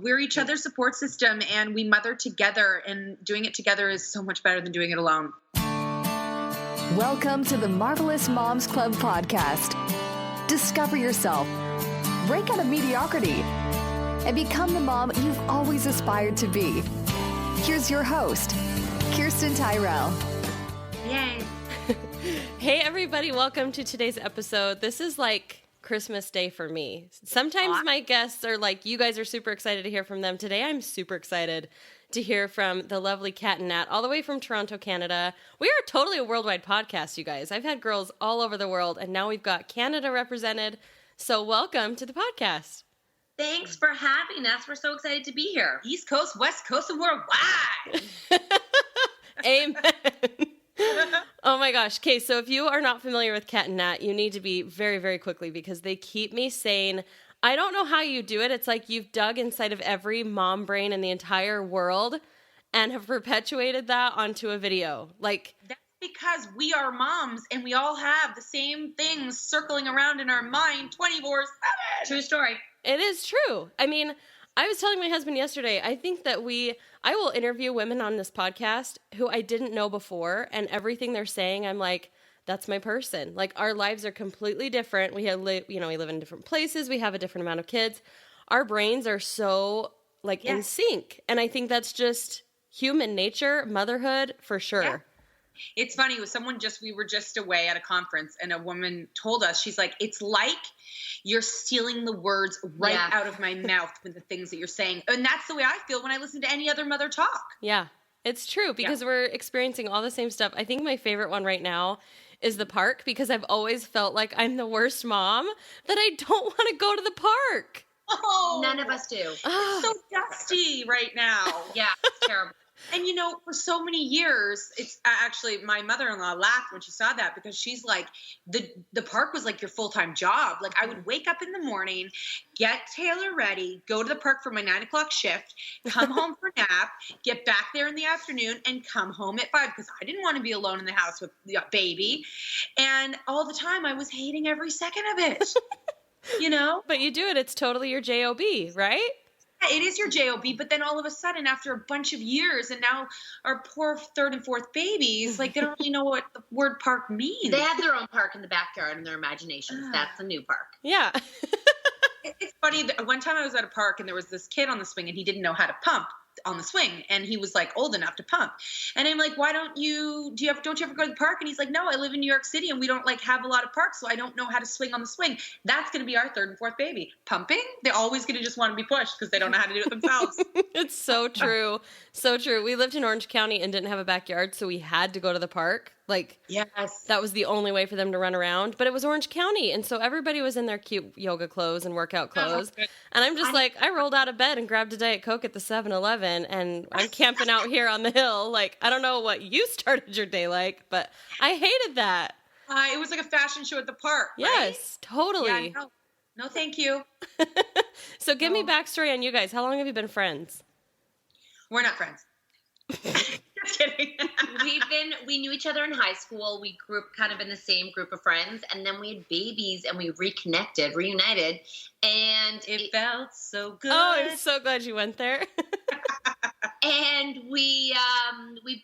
we're each other's support system, and we mother together, and doing it together is so much better than doing it alone. Welcome to the Marvelous Moms Club podcast. Discover yourself, break out of mediocrity, and become the mom you've always aspired to be. Here's your host, Kirsten Tyrell. Yay. Hey, everybody. Welcome to today's episode. This is like Christmas Day for me. Sometimes my guests are like, you guys are super excited to hear from them. Today, I'm super excited to hear from the lovely Cat Nat, all the way from Toronto, Canada. We are totally a worldwide podcast, you guys. I've had girls all over the world, and now we've got Canada represented. So welcome to the podcast. Thanks for having us. We're so excited to be here. East Coast, West Coast, and worldwide. Amen. Oh my gosh. Okay, so if you are not familiar with Cat Nat, you need to be very, very quickly, because they keep me saying, I don't know how you do it. It's like you've dug inside of every mom brain in the entire world and have perpetuated that onto a video. Like, that's because we are moms and we all have the same things circling around in our mind 24/7. True story. It is true. I mean, I was telling my husband yesterday, I think that I will interview women on this podcast who I didn't know before, and everything they're saying, I'm like, that's my person. Like, our lives are completely different. We live in different places. We have a different amount of kids. Our brains are so in sync. And I think that's just human nature, motherhood for sure. Yeah. It's funny. We were just away at a conference, and a woman told us, she's like, it's like you're stealing the words out of my mouth with the things that you're saying. And that's the way I feel when I listen to any other mother talk. Yeah, it's true, because we're experiencing all the same stuff. I think my favorite one right now is the park, because I've always felt like I'm the worst mom, that I don't want to go to the park. Oh, none of us do. It's so dusty right now. Yeah, it's terrible. And, for so many years, it's actually, my mother-in-law laughed when she saw that, because she's like, the park was like your full-time job. Like, I would wake up in the morning, get Taylor ready, go to the park for my 9 o'clock shift, come home for a nap, get back there in the afternoon, and come home at 5, because I didn't want to be alone in the house with the baby. And all the time, I was hating every second of it, But you do it. It's totally your job, right? It is your job, but then all of a sudden, after a bunch of years, and now our poor third and fourth babies, they don't really know what the word park means. They have their own park in the backyard in their imaginations. That's a new park. Yeah. It's funny that one time I was at a park, and there was this kid on the swing, and he didn't know how to pump on the swing, and he was like old enough to pump. And I'm like, why don't you ever go to the park? And he's like, no, I live in New York City, and we don't have a lot of parks, so I don't know how to swing on the swing. That's going to be our third and fourth baby. Pumping? They're always going to just want to be pushed because they don't know how to do it themselves. It's so true. So true. We lived in Orange County and didn't have a backyard, so we had to go to the park. Yes. That was the only way for them to run around. But it was Orange County, and so everybody was in their cute yoga clothes and workout clothes. And I'm just I rolled out of bed and grabbed a Diet Coke at the 7-Eleven, and I'm camping out here on the hill. I don't know what you started your day like, but I hated that. It was like a fashion show at the park, right? Yes, totally. Yeah, no, thank you. So give me backstory on you guys. How long have you been friends? We're not friends. Just kidding. We knew each other in high school. We grew up kind of in the same group of friends, and then we had babies, and we reunited, and it felt so good. Oh, I'm so glad you went there. And we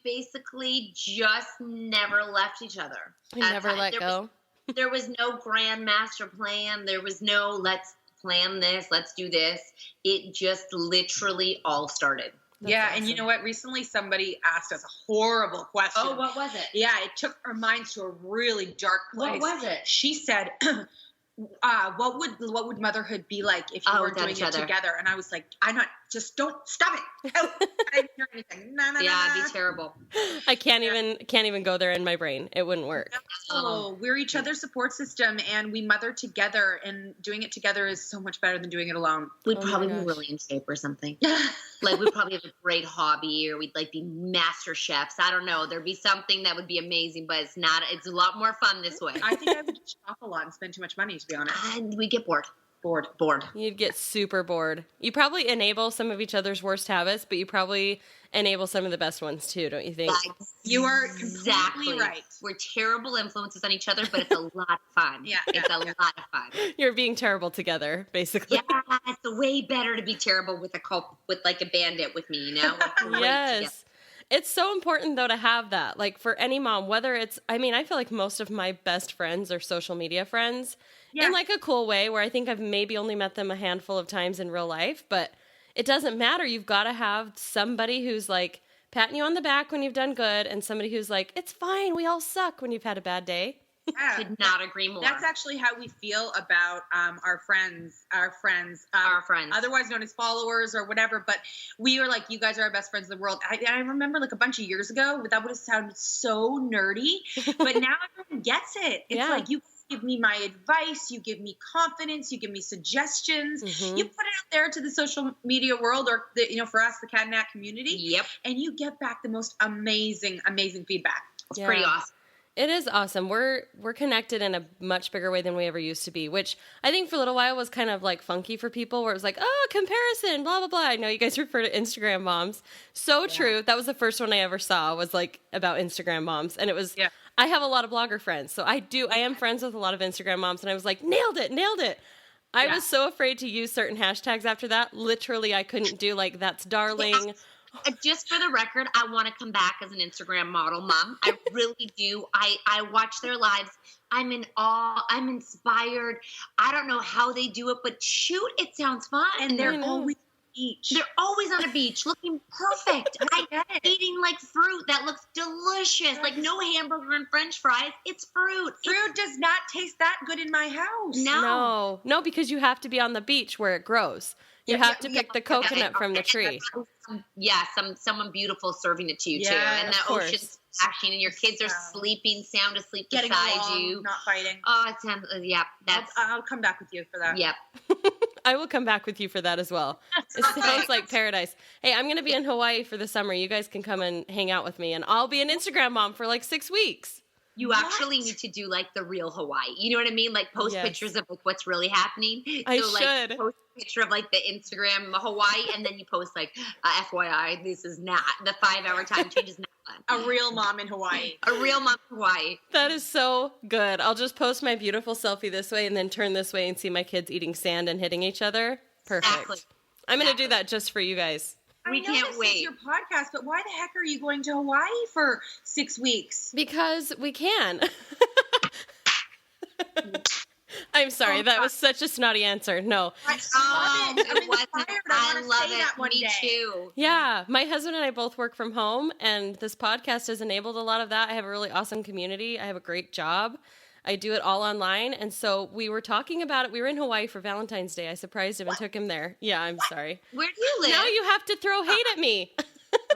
basically just never left each other. We never let go. There was no grand master plan. There was no let's plan this, let's do this. It just literally all started. That's awesome. And you know what? Recently, somebody asked us a horrible question. Oh, what was it? Yeah, it took our minds to a really dark place. What was it? She said, what would motherhood be like if you were doing it together? And I was like, don't stop it. Oh, I didn't hear anything. It'd be terrible. I can't even go there in my brain. It wouldn't work. Oh, we're each other's support system, and we mother together, and doing it together is so much better than doing it alone. We'd probably be really in shape or something. We'd probably have a great hobby, or we'd be master chefs. I don't know. There'd be something that would be amazing, but it's a lot more fun this way. I think I would shop a lot and spend too much money, to be honest. And we get bored. Bored. You'd get super bored. You probably enable some of each other's worst habits, but you probably enable some of the best ones too, don't you think? You are completely right. We're terrible influences on each other, but it's a lot of fun. It's a lot of fun. You're being terrible together, basically. Yeah, it's way better to be terrible with like a bandit with me, you know? Yes. It's so important, though, to have that. Like, for any mom, whether it's, I mean, I feel like most of my best friends are social media friends in, like, a cool way where I think I've maybe only met them a handful of times in real life. But it doesn't matter. You've got to have somebody who's, like, patting you on the back when you've done good and somebody who's like, it's fine. We all suck when you've had a bad day. Yeah. Could not agree more. That's actually how we feel about our friends, otherwise known as followers or whatever. But we are like, you guys are our best friends in the world. I remember like a bunch of years ago, that would have sounded so nerdy, but now everyone gets it. It's like, you give me my advice, you give me confidence, you give me suggestions, you put it out there to the social media world or for us, the Cat Nat community, and you get back the most amazing feedback. It's pretty awesome. It is awesome. We're connected in a much bigger way than we ever used to be, which I think for a little while was kind of like funky for people where it was like, oh, comparison, blah, blah, blah. I know you guys refer to Instagram moms. So true. That was the first one I ever saw was like about Instagram moms. And it was, I have a lot of blogger friends. So I am friends with a lot of Instagram moms. And I was like, nailed it. I was so afraid to use certain hashtags after that. Literally, I couldn't do like, that's darling. Just for the record, I want to come back as an Instagram model, Mom. I really do. I watch their lives. I'm in awe. I'm inspired. I don't know how they do it, but shoot, it sounds fun. And they're always on a beach. They're always on a beach, looking perfect. Eating like fruit that looks delicious. Like no hamburger and French fries. It's fruit. Fruit does not taste that good in my house. No, because you have to be on the beach where it grows. You have to pick the coconut from the tree. Yeah, someone beautiful serving it to you too, and that ocean's splashing, and your kids are sleeping, sound asleep beside you, not fighting. Oh, it sounds I'll come back with you for that. Yep. I will come back with you for that as well. It sounds like paradise. Hey, I'm going to be in Hawaii for the summer. You guys can come and hang out with me, and I'll be an Instagram mom for like 6 weeks. You actually need to do like the real Hawaii. You know what I mean? Like post pictures of like what's really happening. I should. Post a picture of like the Instagram Hawaii, and then you post like FYI, this is not the 5-hour time change is not fun. A real mom in Hawaii. A real mom in Hawaii. That is so good. I'll just post my beautiful selfie this way and then turn this way and see my kids eating sand and hitting each other. Perfect. Exactly. I'm going to do that just for you guys. We can't wait. This is your podcast, but why the heck are you going to Hawaii for 6 weeks? Because we can. I'm sorry. That was such a snotty answer. No. I love it. I'm inspired. I love say that it. one Me day. too. Yeah. My husband and I both work from home, and this podcast has enabled a lot of that. I have a really awesome community. I have a great job. I do it all online. And so we were talking about it. We were in Hawaii for Valentine's Day. I surprised him and took him there. Yeah, I'm sorry. Where do you live? Now you have to throw hate at me.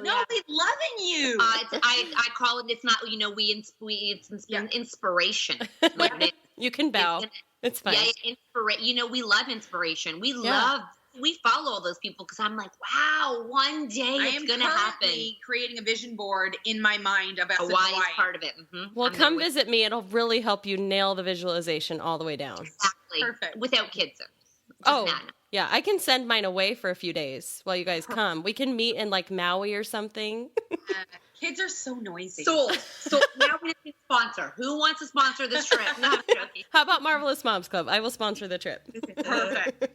No, we loving you. I call it. It's not. It's inspiration. What it is. You can bow. It's fine. Yeah, we love inspiration. We follow all those people because I'm like, wow, one day it's going to happen. Creating a vision board in my mind about Hawaii is part of it. Mm-hmm. Well, come visit me. It'll really help you nail the visualization all the way down. Exactly. Perfect. Without kids. Yeah. I can send mine away for a few days while you guys come. We can meet in like Maui or something. Kids are so noisy. So now we need a sponsor. Who wants to sponsor this trip? No, I'm joking. How about Marvelous Moms Club? I will sponsor the trip. Perfect.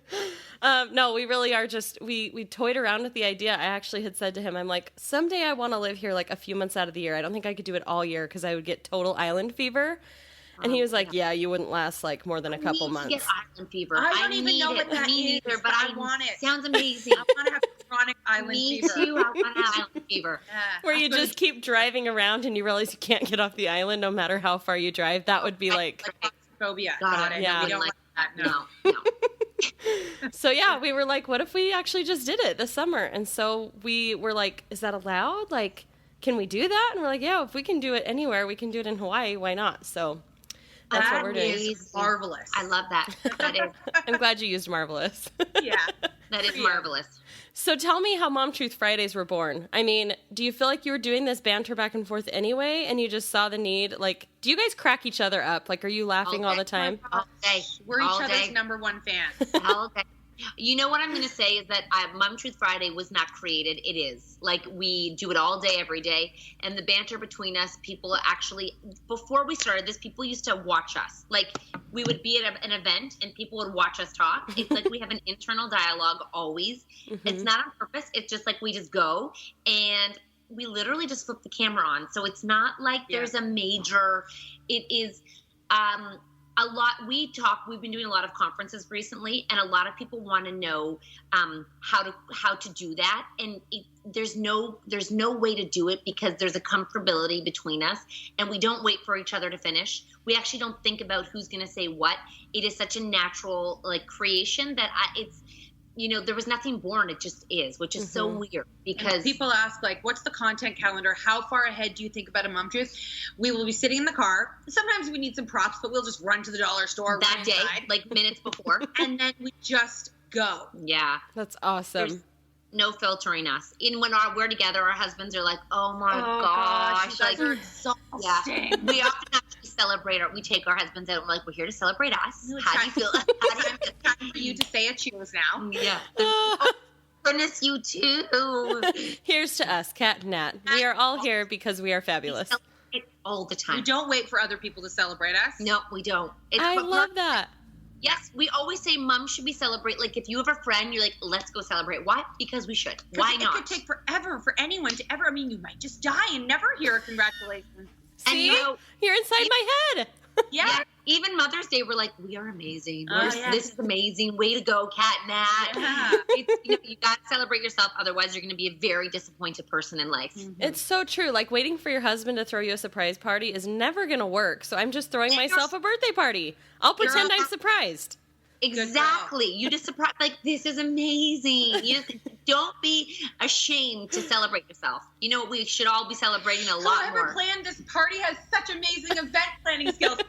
No, we really are just, we toyed around with the idea. I actually had said to him, I'm like, someday I want to live here like a few months out of the year. I don't think I could do it all year because I would get total island fever. And he was like, yeah, you wouldn't last like more than a couple months. Get island fever. I don't even know what that is, but I want it. Sounds amazing. I want to have chronic island fever. Me too. I want to have island fever. Where you just keep driving around and you realize you can't get off the island no matter how far you drive. That would be like phobia. Got it. Yeah. No, we don't like that. No. So yeah, we were like, what if we actually just did it this summer? And so we were like, is that allowed? Like, can we do that? And we're like, yeah, if we can do it anywhere, we can do it in Hawaii. Why not? So that's what we're doing. Is marvelous. I love that. That is. I'm glad you used marvelous. Yeah. That is marvelous. So tell me how Mom Truth Fridays were born. I mean, do you feel like you were doing this banter back and forth anyway, and you just saw the need? Like, do you guys crack each other up? Like, are you laughing all the time? All day. We're each other's number one fans. All day. You know what I'm going to say is that Mom Truth Friday was not created. It is. Like, we do it all day, every day. And the banter between us, people actually, before we started this, people used to watch us. Like, we would be at an event and people would watch us talk. It's like we have an internal dialogue always. Mm-hmm. It's not on purpose. It's just like we just go and we literally just flip the camera on. So it's not like there's a major, it is, a lot. We've been doing a lot of conferences recently, and a lot of people want to know how to do that. And there's no way to do it because there's a comfortability between us, and we don't wait for each other to finish. We actually don't think about who's going to say what. It is such a natural creation that there was nothing born. It just is, which is so weird because and people ask what's the content calendar? How far ahead do you think about a Mom Truth? We will be sitting in the car. Sometimes we need some props, but we'll just run to the dollar store that day, minutes before. And then we just go. Yeah. That's awesome. There's no filtering us. Even when we're together, our husbands are like, oh my gosh. You guys are exhausting. Yeah. We often actually celebrate we take our husbands out and we're like, we're here to celebrate us. How do you feel? Time for you to say a cheers now. Yeah. Oh, goodness, you too. Here's to us, Cat Nat. We are all here because we are fabulous. We celebrate all the time. We don't wait for other people to celebrate us. No, we don't. I love that. Yes, we always say mom should be celebrate. Like if you have a friend, you're like, let's go celebrate. Why? Because we should. Why not? It could take forever for anyone to ever. I mean, you might just die and never hear a congratulations. See? And you're inside my head. Yeah. Even Mother's Day, we're like, we are amazing. This is amazing. Way to go, Cat Nat. Yeah. You got to celebrate yourself. Otherwise, you're going to be a very disappointed person in life. Mm-hmm. It's so true. Like waiting for your husband to throw you a surprise party is never going to work. So I'm just throwing myself a birthday party. I'll pretend I'm surprised. Exactly. You just surprise, this is amazing. You just don't be ashamed to celebrate yourself. You know, we should all be celebrating a lot more. Whoever planned this party has such amazing event planning skills.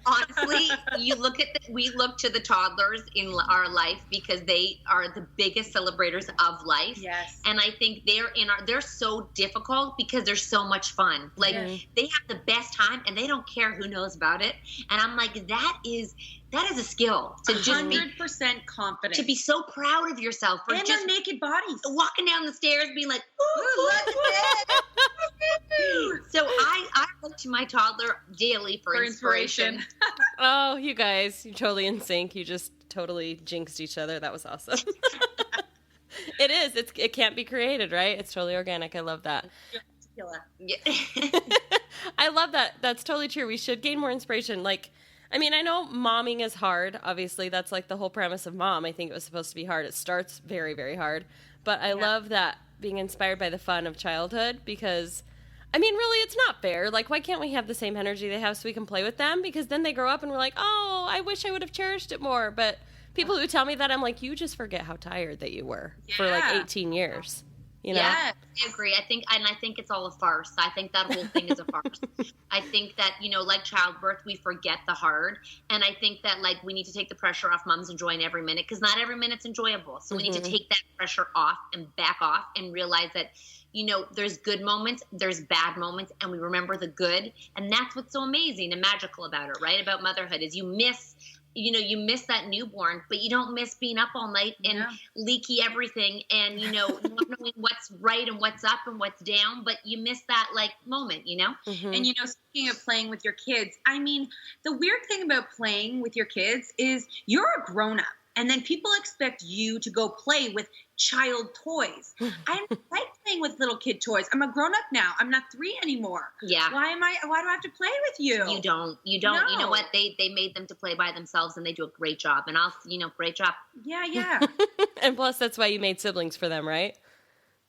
Honestly, we look to the toddlers in our life because they are the biggest celebrators of life. Yes. And I think they're so difficult because they're so much fun. They have the best time and they don't care who knows about it. And I'm like, that is a skill to just 100% confident. To be so proud of yourself for and just their naked bodies. Walking down the stairs being like, ooh, look at it. So I look to my toddler daily for inspiration. Oh, you guys, you're totally in sync. You just totally jinxed each other. That was awesome. It is. It can't be created, right? It's totally organic. I love that. Yeah. I love that. That's totally true. We should gain more inspiration. I mean, I know momming is hard. Obviously, that's the whole premise of Mom. I think it was supposed to be hard. It starts very, very hard. But I love that being inspired by the fun of childhood because, I mean, really, it's not fair. Why can't we have the same energy they have so we can play with them? Because then they grow up and we're like, oh, I wish I would have cherished it more. But people who tell me that, I'm like, you just forget how tired that you were for 18 years. You know? Yeah, I agree. I think it's all a farce. I think that whole thing is a farce. I think that, like childbirth, we forget the hard. And I think that we need to take the pressure off moms enjoying every minute because not every minute's enjoyable. So we need to take that pressure off and back off and realize that, there's good moments, there's bad moments, and we remember the good. And that's what's so amazing and magical about it, right? About motherhood is you miss that newborn, but you don't miss being up all night and leaky everything and, not knowing what's right and what's up and what's down, but you miss that moment, Mm-hmm. And, speaking of playing with your kids, I mean, the weird thing about playing with your kids is you're a grown-up. And then people expect you to go play with child toys. I don't like playing with little kid toys. I'm a grown up now. I'm not 3 anymore. Yeah. Why do I have to play with you? You don't. No. You know what? They made them to play by themselves and they do a great job. And great job. Yeah. And plus that's why you made siblings for them, right?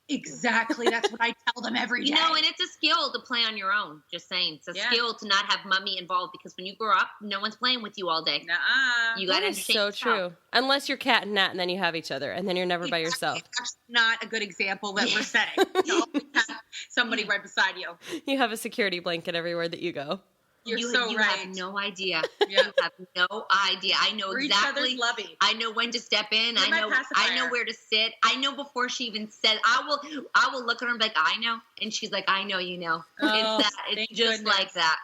Exactly. That's what I tell them every day. And it's a skill to play on your own. Just saying. It's a skill to not have mommy involved because when you grow up, no one's playing with you all day. Nuh-uh. You got to entertain yourself. So true. Unless you're Cat and Nat and then you have each other and then you're never by yourself. It's actually not a good example that we're setting. You always have somebody right beside you. You have a security blanket everywhere that you go. You're you so right. have no idea. Yeah. You have no idea. I know We're exactly. each other's lovey. I know when to step in. You're my I know pacifier. where to sit. I know before she even said. I will look at her and be like, I know, and she's like, I know, you know. Oh, it's thank just goodness. like that.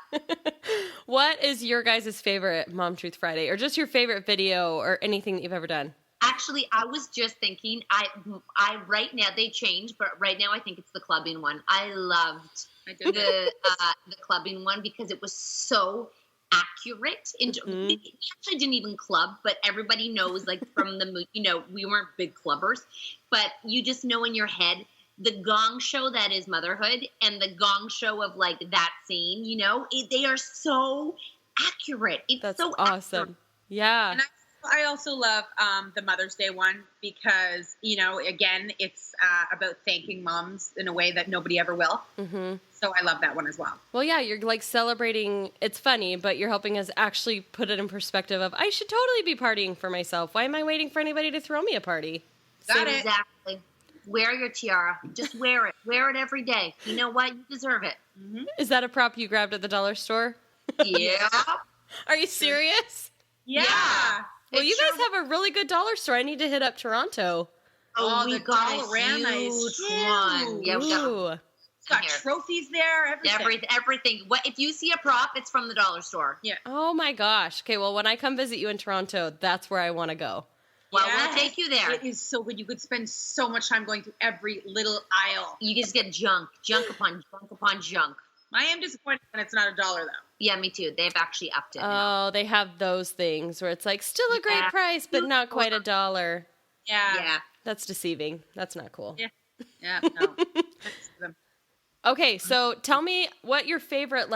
What is your guys' favorite Mom Truth Friday, or just your favorite video or anything that you've ever done? Actually, I was just thinking. I right now they changed, but right now I think it's the clubbing one. I loved the clubbing one because it was so accurate. We actually didn't even club, but everybody knows, like, from the, we weren't big clubbers, but you just know in your head the gong show that is motherhood and the gong show of, like, that scene, they are so accurate. It's That's so awesome. accurate. Yeah. And I also love the Mother's Day one because, again, it's about thanking moms in a way that nobody ever will. Mm-hmm. So I love that one as well. Well, yeah, you're like celebrating. It's funny, but you're helping us actually put it in perspective of, I should totally be partying for myself. Why am I waiting for anybody to throw me a party? Got it. Exactly. Wear your tiara. Just wear it. Wear it every day. You know what? You deserve it. Mm-hmm. Is that a prop you grabbed at the dollar store? Yeah. Are you serious? Yeah. Well, you guys have a really good dollar store. I need to hit up Toronto. Oh, the we got a Dollarama is huge huge. one. Yeah, we got Ooh. It's got here. trophies there, everything. everything. What if you see a prop? It's from the dollar store. Yeah. Oh my gosh. Okay, well, when I come visit you in Toronto, that's where I want to go. Well, Yes. we'll take you there. It is so good. You could spend so much time going through every little aisle. You just get junk upon junk upon junk. I am disappointed when it's not $1 though. Yeah, me too. They've actually upped it now. Oh, they have those things where it's like still a great Yeah. price, but not quite $1. Yeah. That's deceiving. That's not cool. Yeah. Yeah. No. Okay, so tell me what your favorite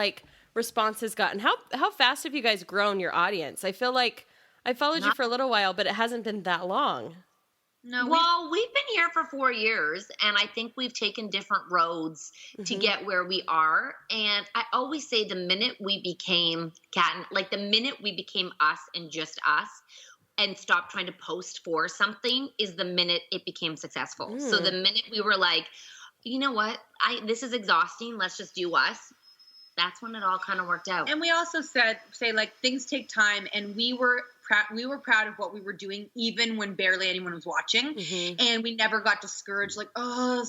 response has gotten. How fast have you guys grown your audience? I feel like I followed you for a little while, but it hasn't been that long. No. Well, we've been here for 4 years, and I think we've taken different roads to get where we are. And I always say the minute we became the minute we became us and just us and stopped trying to post for something is the minute it became successful. So the minute we were like, you know what, this is exhausting, let's just do us. That's when it all kind of worked out. And we also say things take time, and we were proud of what we were doing, even when barely anyone was watching. Mm-hmm. And we never got discouraged, oh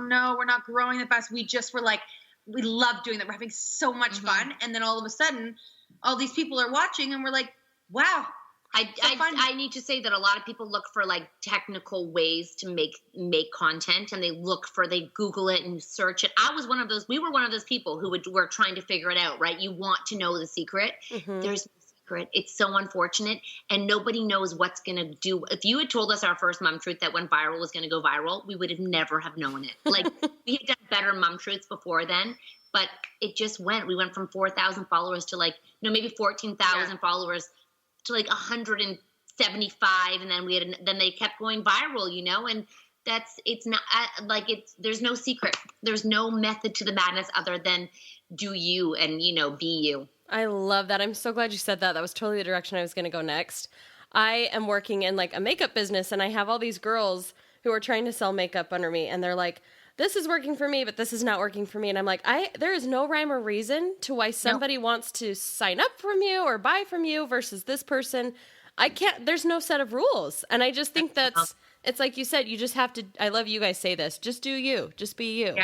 no, we're not growing that fast. We just were like, we love doing that. We're having so much fun. And then all of a sudden, all these people are watching, and we're like, wow. I need to say that a lot of people look for technical ways to make content, and they Google it and search it. We were one of those people who were trying to figure it out, right? You want to know the secret. Mm-hmm. There's no secret. It's so unfortunate, and nobody knows what's going to do. If you had told us our first Mom Truth that went viral was going to go viral, we would have never have known it. We had done better Mom Truths before then, but it just went. We went from 4,000 followers to maybe 14,000 followers to 175, and then they kept going viral, and there's no secret. There's no method to the madness other than do you and be you. I love that. I'm so glad you said that. That was totally the direction I was going to go next. I am working in a makeup business, and I have all these girls who are trying to sell makeup under me, and they're like, this is working for me, but this is not working for me. And I'm like, there is no rhyme or reason to why somebody wants to sign up from you or buy from you versus this person. There's no set of rules. And I just think it's like you said, you just have to, I love you guys say this, just do you, just be you,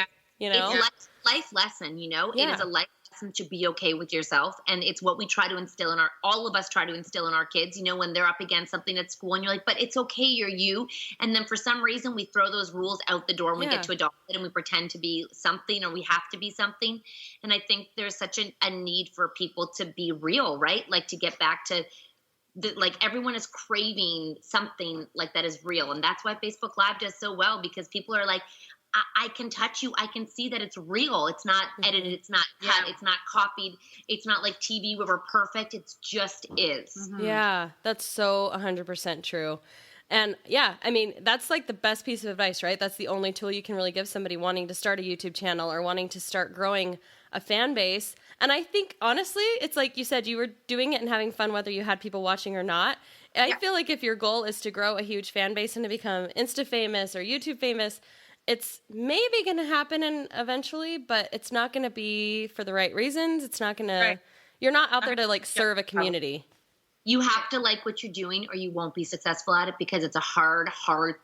It's a life lesson, Yeah. It is a life lesson to be okay with yourself. And it's what we try to instill all of us try to instill in our kids, when they're up against something at school and you're like, but it's okay, you're you. And then for some reason we throw those rules out the door when we get to adulthood and we pretend to be something, or we have to be something. And I think there's such a need for people to be real, right? To get back to everyone is craving something that is real. And that's why Facebook Live does so well, because people are like, I can touch you. I can see that it's real. It's not edited. It's not cut. It's not copied. It's not like TV where we're perfect. It just is. Mm-hmm. Yeah, that's so 100% true. And yeah, I mean, that's the best piece of advice, right? That's the only tool you can really give somebody wanting to start a YouTube channel or wanting to start growing a fan base. And I think, honestly, it's like you said, you were doing it and having fun whether you had people watching or not. I feel like if your goal is to grow a huge fan base and to become Insta famous or YouTube famous, it's maybe going to happen eventually, but it's not going to be for the right reasons. It's not going to, You're not out there to like serve a community. You have to like what you're doing or you won't be successful at it, because it's a hard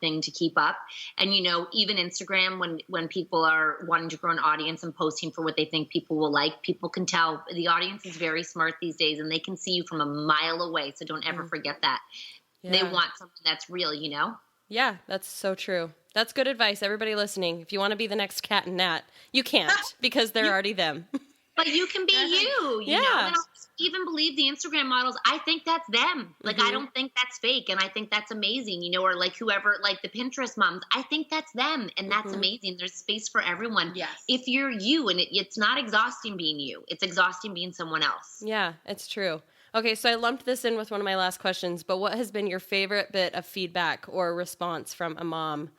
thing to keep up. And, you know, even Instagram, when people are wanting to grow an audience and posting for what they think people will like, people can tell the audience is very smart these days and they can see you from a mile away. So don't ever forget that. Yeah. They want something that's real, you know? Yeah, that's so true. That's good advice. Everybody listening, if you want to be the next Cat Nat, you can't because they're already them. But you can be you know? And I even believe the Instagram models, I think that's them. Like, I don't think that's fake. And I think that's amazing, you know, or like whoever, like the Pinterest moms, I think that's them. And that's amazing. There's space for everyone. Yes. If you're you, and it's not exhausting being you. It's exhausting being someone else. Yeah, it's true. Okay, so I lumped this in with one of my last questions, but what has been your favorite bit of feedback or response from a mom?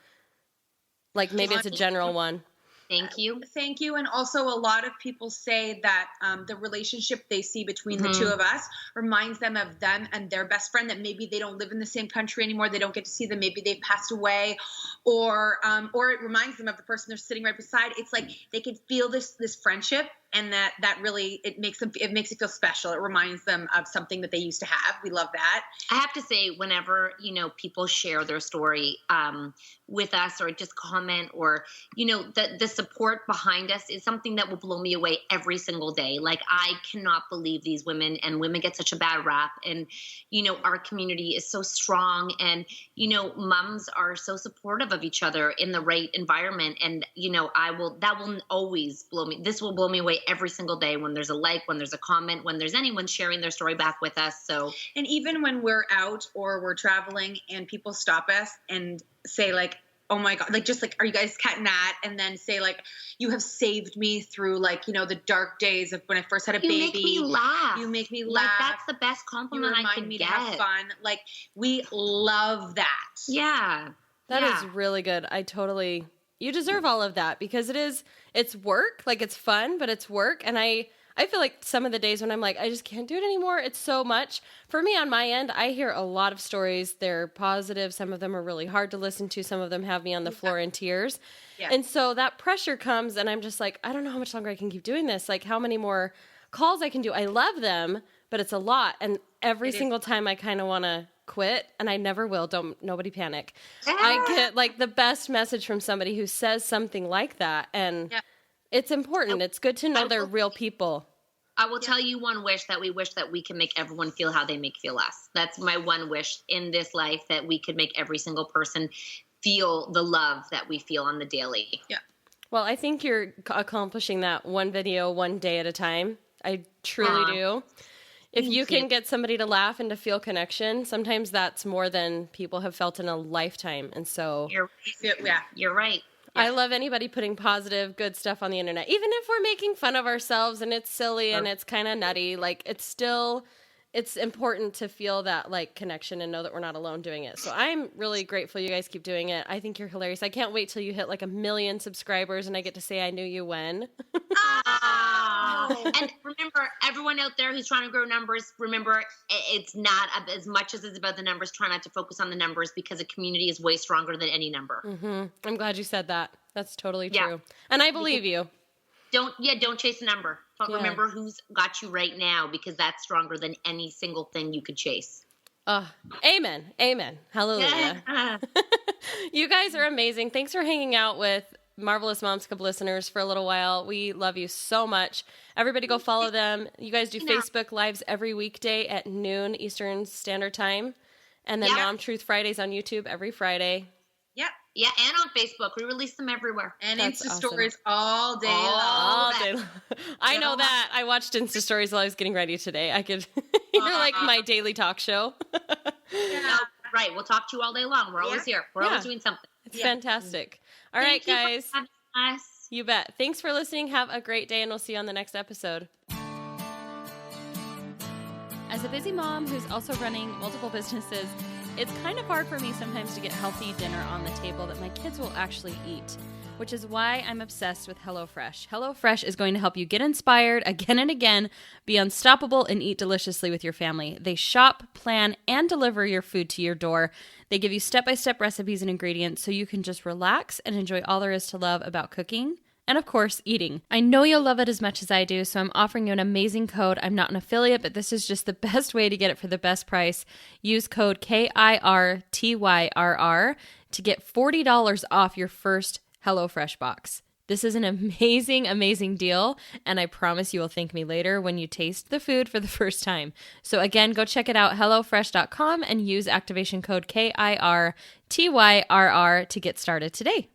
Like maybe it's a general one. Thank you. Thank you. And also a lot of people say that the relationship they see between the two of us reminds them of them and their best friend, that maybe they don't live in the same country anymore. They don't get to see them. Maybe they've passed away, or it reminds them of the person they're sitting right beside. It's like they can feel this friendship, and that really, it makes it feel special. It reminds them of something that they used to have. We love that. I have to say, whenever, you know, people share their story with us, or just comment, or, you know, the support behind us is something that will blow me away every single day. Like, I cannot believe these women, and women get such a bad rap. And, you know, our community is so strong, and, you know, moms are so supportive of each other in the right environment. And, you know, that will always this will blow me away every single day when there's a like, when there's a comment, when there's anyone sharing their story back with us. So, and even when we're out or we're traveling and people stop us and say like, oh my God, like, just like, are you guys Cat Nat? And then say like, you have saved me through, like, you know, the dark days of when I first had a baby. You make me laugh. You make me laugh. Like, that's the best compliment I could get. To have fun. Like, we love that. Yeah. That is really good. You deserve all of that, because it's work. Like, it's fun, but it's work. And I feel like some of the days when I'm like, I just can't do it anymore. It's so much. For me, on my end, I hear a lot of stories. They're positive. Some of them are really hard to listen to. Some of them have me on the floor in tears. Yeah. And so that pressure comes, and I'm just like, I don't know how much longer I can keep doing this. Like, how many more calls I can do. I love them, but it's a lot. And every single time I kind of want to quit, and I never will. Nobody panic. I get like the best message from somebody who says something like that. And it's important. It's good to know they're real people. I will tell you one wish, that we wish that we can make everyone feel how they feel us. That's my one wish in this life, that we could make every single person feel the love that we feel on the daily. Yeah. Well, I think you're accomplishing that one video, one day at a time. I truly do. If you can get somebody to laugh and to feel connection, sometimes that's more than people have felt in a lifetime. And so you're right. I love anybody putting positive, good stuff on the internet. Even if we're making fun of ourselves and it's silly and it's kind of nutty, like, it's important to feel that like connection and know that we're not alone doing it. So I'm really grateful you guys keep doing it. I think you're hilarious. I can't wait till you hit like 1 million subscribers and I get to say I knew you when. And remember, everyone out there who's trying to grow numbers, remember, it's not as much as it's about the numbers. Try not to focus on the numbers, because a community is way stronger than any number. Mm-hmm. I'm glad you said that. That's totally true. And I believe you. Don't chase a number. But remember who's got you right now, because that's stronger than any single thing you could chase. Amen. Hallelujah. You guys are amazing. Thanks for hanging out with Marvelous Moms Club listeners for a little while. We love you so much. Everybody go follow them. You guys do Facebook Lives every weekday at noon Eastern Standard Time. And then Mom Truth Fridays on YouTube every Friday. Yep. Yeah, and on Facebook. We release them everywhere. And Insta Stories all day long. I know that. I watched Insta Stories while I was getting ready today. I could, you're like my daily talk show. Right. We'll talk to you all day long. We're always here. We're always doing something. It's fantastic. All right, guys. For having us. You bet. Thanks for listening. Have a great day, and we'll see you on the next episode. As a busy mom who's also running multiple businesses, it's kind of hard for me sometimes to get healthy dinner on the table that my kids will actually eat, which is why I'm obsessed with HelloFresh. HelloFresh is going to help you get inspired again and again, be unstoppable, and eat deliciously with your family. They shop, plan, and deliver your food to your door. They give you step-by-step recipes and ingredients so you can just relax and enjoy all there is to love about cooking and of course, eating. I know you'll love it as much as I do, so I'm offering you an amazing code. I'm not an affiliate, but this is just the best way to get it for the best price. Use code KIRTYRR to get $40 off your first HelloFresh box. This is an amazing, amazing deal, and I promise you will thank me later when you taste the food for the first time. So again, go check it out, HelloFresh.com, and use activation code KIRTYRR to get started today.